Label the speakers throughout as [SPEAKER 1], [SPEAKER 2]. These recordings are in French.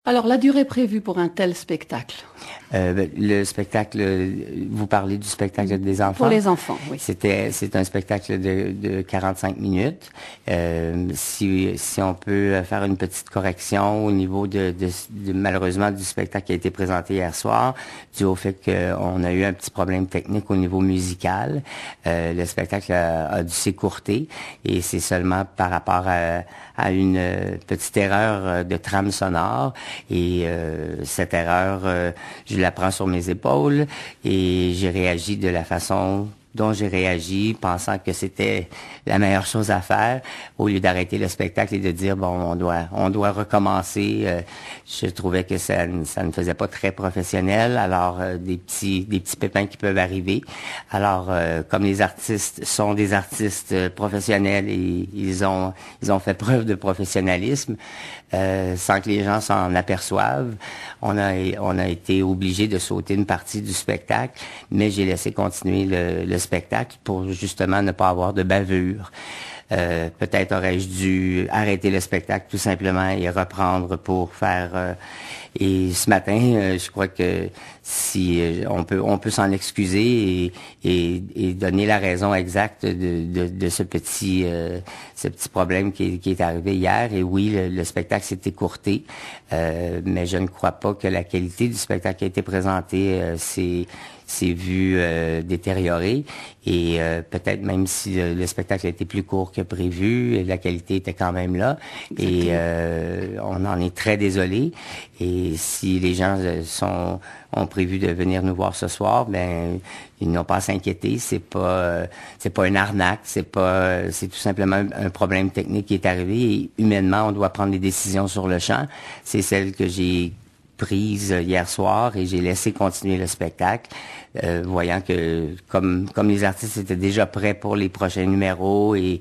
[SPEAKER 1] Alors, la durée prévue pour un tel spectacle?
[SPEAKER 2] Le spectacle, vous parlez du spectacle des enfants?
[SPEAKER 1] Pour les enfants, oui.
[SPEAKER 2] C'est un spectacle de 45 minutes. Si on peut faire une petite correction au niveau malheureusement du spectacle qui a été présenté hier soir, dû au fait qu'on a eu un petit problème technique au niveau musical. Le spectacle a dû s'écourter et c'est seulement par rapport à une petite erreur de trame sonore et cette erreur, je la prends sur mes épaules et j'ai réagi de la façon dont j'ai réagi, pensant que c'était la meilleure chose à faire, au lieu d'arrêter le spectacle et de dire bon, on doit recommencer. Je trouvais que ça ne faisait pas très professionnel. Alors des petits pépins qui peuvent arriver. Alors comme les artistes sont des artistes professionnels et ils ont fait preuve de professionnalisme, sans que les gens s'en aperçoivent, on a été obligé de sauter une partie du spectacle, mais j'ai laissé continuer le spectacle pour justement ne pas avoir de bavure. Peut-être aurais-je dû arrêter le spectacle tout simplement et reprendre pour faire... et ce matin, je crois que si on peut s'en excuser et donner la raison exacte de ce petit problème qui est arrivé hier. Et oui, le spectacle s'est écourté, mais je ne crois pas que la qualité du spectacle qui a été présenté s'est vu détériorée et peut-être même si le spectacle a été plus court que prévu, la qualité était quand même là. Exactement. Et on en est très désolé. Et si les gens ont prévu de venir nous voir ce soir, ben ils n'ont pas à s'inquiéter. C'est pas une arnaque. C'est tout simplement un problème technique qui est arrivé. Et humainement, on doit prendre des décisions sur le champ. C'est celle que j'ai prise hier soir et j'ai laissé continuer le spectacle, voyant que comme les artistes étaient déjà prêts pour les prochains numéros et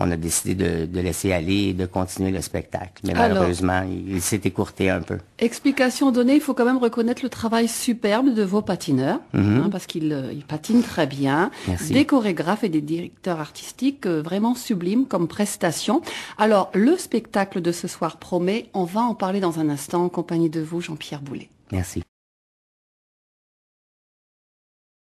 [SPEAKER 2] on a décidé de laisser aller et de continuer le spectacle. Mais malheureusement, il s'est écourté un peu.
[SPEAKER 1] Explication donnée, il faut quand même reconnaître le travail superbe de vos patineurs, parce qu'ils patinent très bien.
[SPEAKER 2] Merci.
[SPEAKER 1] Des chorégraphes et des directeurs artistiques vraiment sublimes comme prestation. Alors, le spectacle de ce soir promet, on va en parler dans un instant en compagnie de vous, Jean-Pierre Boulet.
[SPEAKER 2] Merci.